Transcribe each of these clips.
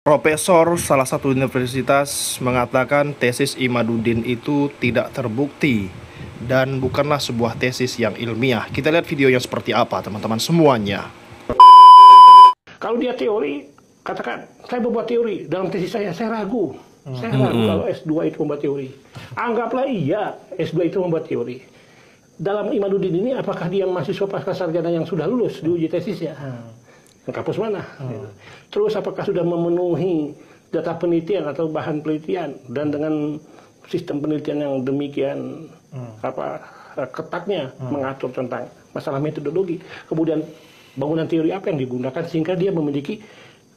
Profesor salah satu universitas mengatakan tesis Imaduddin itu tidak terbukti dan bukanlah sebuah tesis yang ilmiah. Kita lihat videonya seperti apa, teman-teman semuanya. Kalau dia teori, katakan saya membuat teori dalam tesis saya ragu. Saya ragu kalau S2 itu membuat teori. Anggaplah iya S2 itu membuat teori. Dalam Imaduddin ini apakah dia mahasiswa pasca sarjana yang sudah lulus di uji tesisnya? Kampus mana? Terus apakah sudah memenuhi data penelitian atau bahan penelitian dan dengan sistem penelitian yang demikian ketatnya mengatur tentang masalah metodologi, kemudian bangunan teori apa yang digunakan sehingga dia memiliki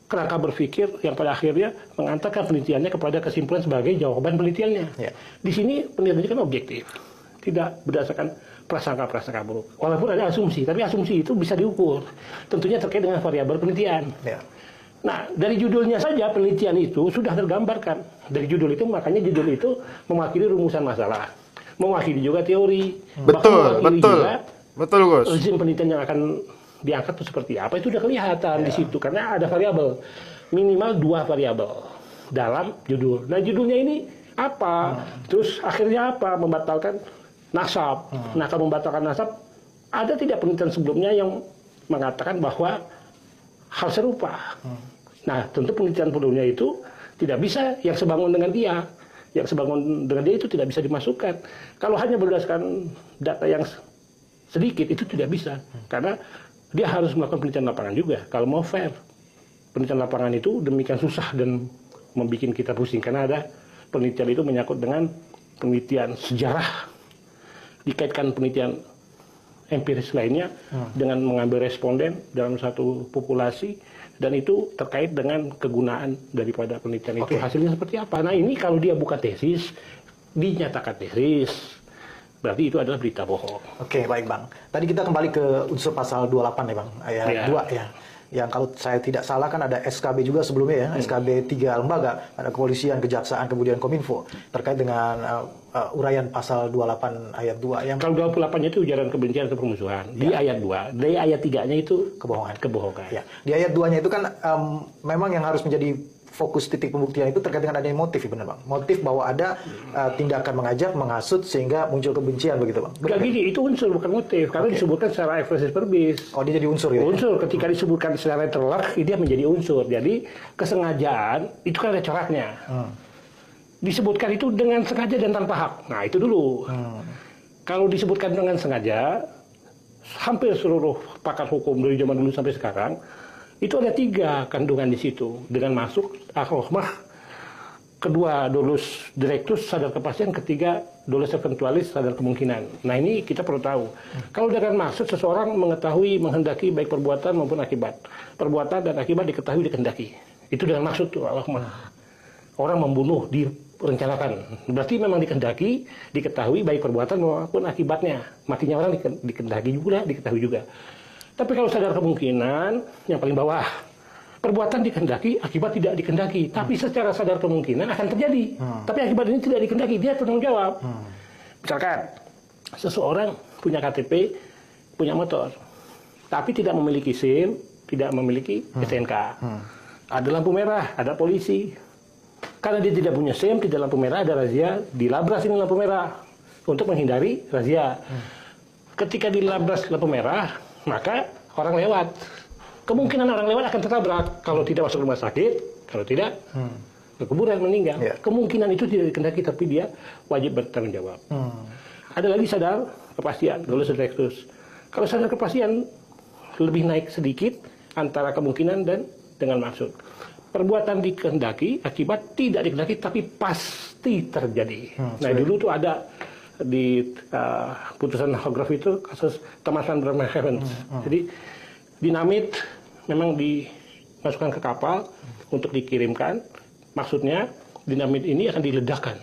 kerangka berpikir yang pada akhirnya mengantarkan penelitiannya kepada kesimpulan sebagai jawaban penelitiannya. Di sini penelitiannya kan objektif, tidak berdasarkan prasangka-prasangka buruk. Walaupun ada asumsi, tapi asumsi itu bisa diukur. Tentunya terkait dengan variabel penelitian. Nah, dari judulnya saja penelitian itu sudah tergambarkan. Dari judul itu, makanya judul itu mewakili rumusan masalah. Mewakili juga teori. Betul, Gus. Rezim penelitian yang akan diangkat itu seperti apa, itu sudah kelihatan di situ. Karena ada variabel. Minimal 2 variabel dalam judul. Nah, judulnya ini apa? Terus akhirnya apa? Membatalkan nasab. Nah, kalau membatalkan nasab, ada tidak penelitian sebelumnya yang mengatakan bahwa hal serupa? Nah, tentu penelitian sebelumnya itu tidak bisa yang sebangun dengan dia. Yang sebangun dengan dia itu tidak bisa dimasukkan. Kalau hanya berdasarkan data yang sedikit, itu tidak bisa. Karena dia harus melakukan penelitian lapangan juga. Kalau mau fair, penelitian lapangan itu demikian susah dan membuat kita pusing. Karena ada penelitian itu menyangkut dengan penelitian sejarah, dikaitkan penelitian empiris lainnya dengan mengambil responden dalam satu populasi, dan itu terkait dengan kegunaan daripada penelitian itu. Hasilnya seperti apa. Nah, ini kalau dia bukan tesis, dinyatakan tesis, berarti itu adalah berita bohong. Oke, baik Bang. Tadi kita kembali ke unsur pasal 28 ya Bang, ayat 2 ya. Yang kalau saya tidak salah kan ada SKB juga sebelumnya ya, SKB 3 lembaga, ada kepolisian, kejaksaan, kemudian Kominfo, terkait dengan uraian pasal 28 ayat 2. Yang kalau 28-nya itu ujaran kebencian atau permusuhan. Di ayat 2, di ayat 3-nya itu kebohongan. Kebohongan. Ya. Di ayat 2-nya itu kan memang yang harus menjadi fokus titik pembuktian itu terkait dengan adanya motif, ya benar Bang? Motif bahwa ada tindakan mengajak, menghasut sehingga muncul kebencian begitu Bang? Enggak gini, itu unsur bukan motif, karena disebutkan secara eksklusif verbis. Oh, dia jadi unsur gitu? Unsur, ketika disebutkan secara terlak, dia menjadi unsur. Jadi kesengajaan, itu kan ada coraknya. Disebutkan itu dengan sengaja dan tanpa hak. Nah, itu dulu. Kalau disebutkan dengan sengaja, hampir seluruh pakar hukum dari zaman dulu sampai sekarang, itu ada 3 kandungan di situ. Dengan masuk akhrohmah, kedua dolus directus, sadar kepastian, ketiga dolus eventualis, sadar kemungkinan. Nah, ini kita perlu tahu. Kalau dengan maksud seseorang mengetahui, menghendaki baik perbuatan maupun akibat. Perbuatan dan akibat diketahui, dikehendaki. Itu dengan maksud tuh akhrohmah. Orang membunuh direncanakan. Berarti memang dikehendaki, diketahui baik perbuatan maupun akibatnya. Matinya orang dikehendaki juga, diketahui juga. Tapi kalau sadar kemungkinan, yang paling bawah, perbuatan dikehendaki, akibat tidak dikehendaki. Tapi secara sadar kemungkinan akan terjadi. Tapi akibat ini tidak dikehendaki, dia tanggung jawab. Misalkan, seseorang punya KTP, punya motor, tapi tidak memiliki SIM, tidak memiliki STNK. Ada lampu merah, ada polisi. Karena dia tidak punya SIM, tidak lampu merah, ada razia, dilabras ini lampu merah untuk menghindari razia. Ketika dilabras lampu merah, maka orang lewat. Kemungkinan orang lewat akan tertabrak kalau tidak masuk rumah sakit, kalau tidak ke kuburan meninggal. Kemungkinan itu tidak dikehendaki, tapi dia wajib bertanggung jawab. Ada lagi sadar kepastian, dolus rectus. Kalau sadar kepastian lebih naik sedikit antara kemungkinan dan dengan maksud. Perbuatan dikehendaki, akibat tidak dikehendaki, tapi pasti terjadi. Nah, dulu tuh ada di putusan Hograf itu kasus Thomas van Bremerhaven. Jadi dinamit memang dimasukkan ke kapal untuk dikirimkan. Maksudnya dinamit ini akan diledakkan.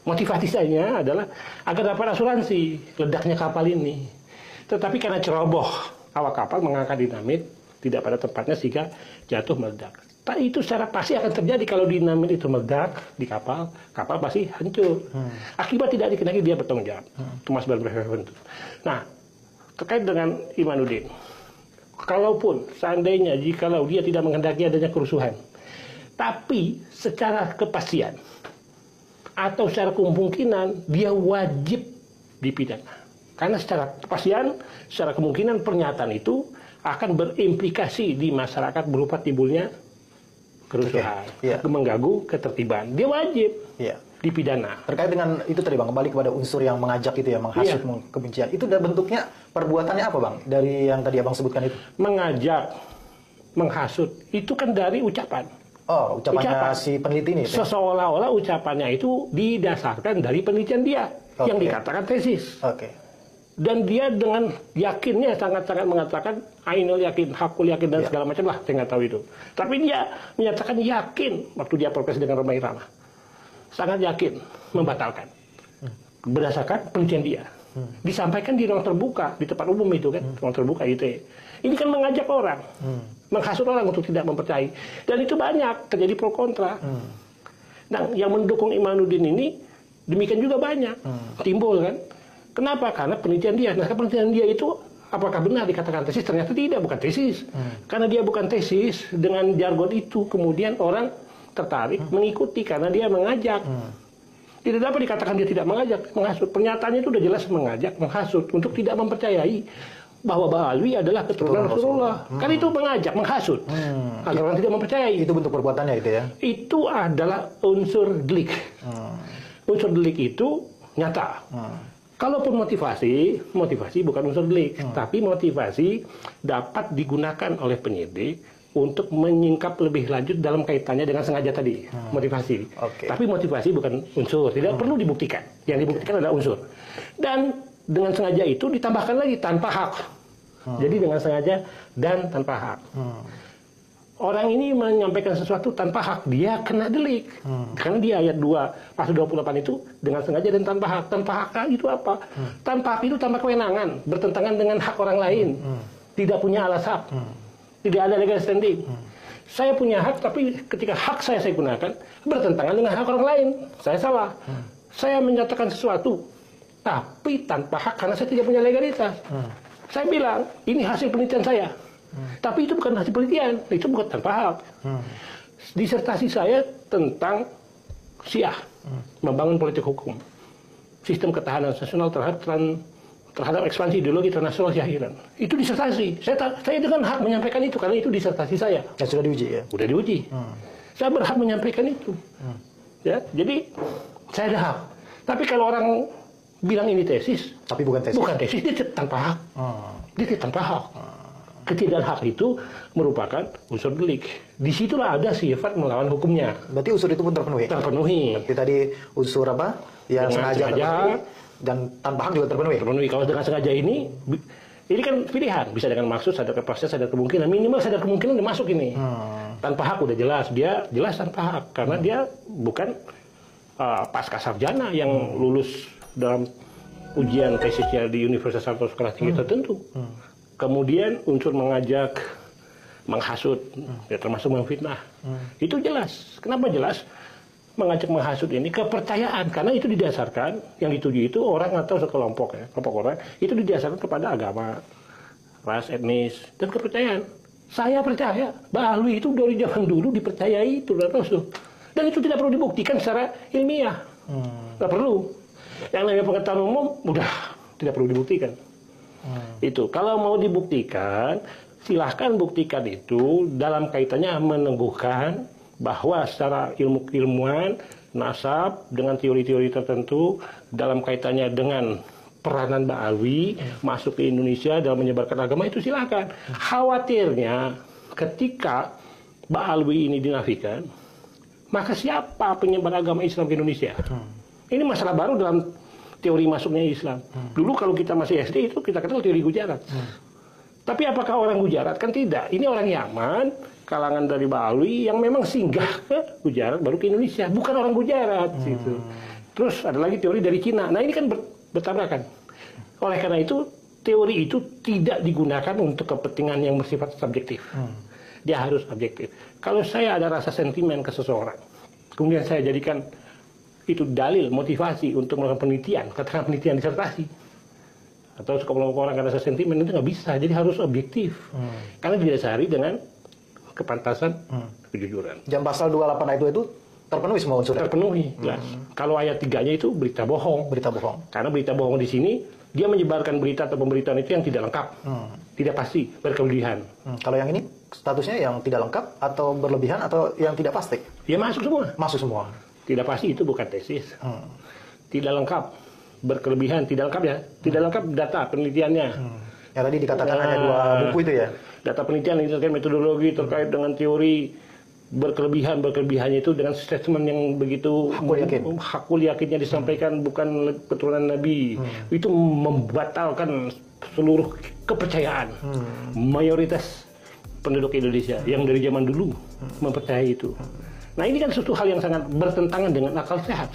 Motivasinya adalah agar dapat asuransi ledaknya kapal ini. Tetapi karena ceroboh awak kapal mengangkat dinamit tidak pada tempatnya sehingga jatuh meledak. Tapi itu secara pasti akan terjadi kalau dinamit itu meledak di kapal, kapal pasti hancur. Akibat tidak dikehendaki dia bertanggung jawab. Thomas van Bremerhaven. Nah, terkait dengan Imaduddin, kalaupun seandainya jikalau dia tidak menghendaki adanya kerusuhan, Tapi secara kepastian atau secara kemungkinan dia wajib dipidana. Karena secara kepastian, secara kemungkinan pernyataan itu akan berimplikasi di masyarakat berupa timbulnya kerusuhan, mengganggu ketertiban. Dia wajib dipidana. Terkait dengan itu tadi Bang, kembali kepada unsur yang mengajak itu ya, menghasut kebencian. Itu dan bentuknya perbuatannya apa Bang? Dari yang tadi Abang sebutkan itu. Mengajak, menghasut, itu kan dari ucapan. Oh, ucapannya si peneliti ini? Seolah-olah ucapannya itu didasarkan dari penelitian dia, yang dikatakan tesis. Dan dia dengan yakinnya sangat-sangat mengatakan, Ainul yakin, hakul yakin, dan segala macam lah, saya nggak tahu itu. Tapi dia menyatakan yakin, waktu dia protes dengan Romai Rama. Sangat yakin, membatalkan. Berdasarkan penelitian dia. Disampaikan di ruang terbuka, di tempat umum itu kan, ruang terbuka itu. Ini kan mengajak orang, menghasut orang untuk tidak mempercayai. Dan itu banyak, terjadi pro kontra. Nah, yang mendukung Imanuddin ini, demikian juga banyak. Timbul kan. Kenapa? Karena penelitian dia. Nah, penelitian dia itu apakah benar dikatakan tesis? Ternyata tidak, bukan tesis. Karena dia bukan tesis, dengan jargon itu kemudian orang tertarik mengikuti karena dia mengajak. Tidak dapat dikatakan dia tidak mengajak, menghasut. Pernyataannya itu sudah jelas mengajak, menghasut untuk tidak mempercayai bahwa Ba'alwi adalah keturunan Rasulullah. Kan itu mengajak, menghasut. Agar orang tidak mempercayai. Itu bentuk perbuatannya itu ya? Itu adalah unsur delik. Unsur delik itu nyata. Kalaupun motivasi bukan unsur delik, tapi motivasi dapat digunakan oleh penyidik untuk menyingkap lebih lanjut dalam kaitannya dengan sengaja tadi, motivasi. Tapi motivasi bukan unsur, tidak perlu dibuktikan. Yang dibuktikan adalah unsur. Dan dengan sengaja itu ditambahkan lagi tanpa hak. Jadi dengan sengaja dan tanpa hak. Orang ini menyampaikan sesuatu tanpa hak, dia kena delik. Karena di ayat 2, pasal 28 itu dengan sengaja dan tanpa hak. Tanpa hak itu apa? Tanpa hak itu tanpa kewenangan, bertentangan dengan hak orang lain. Tidak punya alas hak. Tidak ada legal standing. Saya punya hak, tapi ketika hak saya gunakan, bertentangan dengan hak orang lain. Saya salah. Saya menyatakan sesuatu, tapi tanpa hak karena saya tidak punya legalitas. Saya bilang, ini hasil penelitian saya. Tapi itu bukan hasil penelitian, itu bukan tanpa hak. Disertasi saya tentang Syiah, membangun politik hukum, sistem ketahanan nasional terhadap ekspansi ideologi internasional Syiah. Itu disertasi. Saya dengan hak menyampaikan itu karena itu disertasi saya. Ya sudah diuji ya. Sudah diuji. Saya berhak menyampaikan itu. Ya, jadi saya ada hak. Tapi kalau orang bilang ini tesis, tapi bukan tesis, dia tanpa hak. Dia tanpa hak. Ketidakhak hak itu merupakan unsur delik. Disitulah ada sifat melawan hukumnya. Berarti unsur itu pun terpenuhi? Terpenuhi. Tapi tadi unsur apa? Yang sengaja dan tanpa hak juga terpenuhi? Terpenuhi. Kalau dengan sengaja ini kan pilihan. Bisa dengan maksud, sadar kepastian, sadar kemungkinan. Minimal sadar kemungkinan udah masuk ini. Tanpa hak udah jelas. Dia jelas tanpa hak. Karena dia bukan pasca sarjana yang lulus dalam ujian tesisnya di universitas atau sekolah tinggi tertentu. Kemudian unsur mengajak, menghasut, ya termasuk memfitnah. Itu jelas. Kenapa jelas? Mengajak, menghasut ini kepercayaan. Karena itu didasarkan, yang dituju itu orang atau sekelompok, kelompok orang, itu didasarkan kepada agama, ras, etnis, dan kepercayaan. Saya percaya, Ba'alwi itu dari zaman dulu dipercayai itu. Dan itu tidak perlu dibuktikan secara ilmiah. Tidak perlu. Yang namanya pengetahuan umum, udah tidak perlu dibuktikan. Itu kalau mau dibuktikan, silahkan buktikan itu dalam kaitannya meneguhkan bahwa secara ilmuwan nasab dengan teori-teori tertentu dalam kaitannya dengan peranan Ba'alwi masuk ke Indonesia dalam menyebarkan agama, itu silahkan. Khawatirnya ketika Ba'alwi ini dinafikan, maka siapa penyebar agama Islam ke Indonesia? Ini masalah baru dalam teori masuknya Islam. Dulu kalau kita masih SD itu kita kenal teori Gujarat. Tapi apakah orang Gujarat? Kan tidak. Ini orang Yaman, kalangan dari Ba'alwi yang memang singgah ke Gujarat baru ke Indonesia. Bukan orang Gujarat. Gitu. Terus ada lagi teori dari Cina. Nah ini kan bertabrakan. Oleh karena itu, teori itu tidak digunakan untuk kepentingan yang bersifat subjektif. Dia harus objektif. Kalau saya ada rasa sentimen ke seseorang, kemudian saya jadikan itu dalil, motivasi untuk melakukan penelitian, katakan penelitian disertasi, atau sekelompok orang ada rasa sentimen, itu nggak bisa, jadi harus objektif. Karena didasari dengan kepantasan, kejujuran. Jam pasal 28 itu terpenuhi semua unsurnya? Terpenuhi, jelas. Kalau ayat 3-nya itu berita bohong. Berita bohong. Karena berita bohong di sini, dia menyebarkan berita atau pemberitaan itu yang tidak lengkap, tidak pasti, berkelebihan. Kalau yang ini statusnya yang tidak lengkap atau berlebihan atau yang tidak pasti? Ya masuk semua. Masuk semua. Tidak pasti itu bukan tesis. Tidak lengkap, berkelebihan, tidak lengkap ya. Tidak lengkap data penelitiannya. Yang tadi dikatakan hanya 2 buku itu ya? Data penelitian ini terkait metodologi, terkait dengan teori, berkelebihannya itu dengan statement yang begitu hakul yakinnya disampaikan, bukan keturunan Nabi. Itu membatalkan seluruh kepercayaan mayoritas penduduk Indonesia yang dari zaman dulu mempercayai itu. Nah, ini kan suatu hal yang sangat bertentangan dengan akal sehat.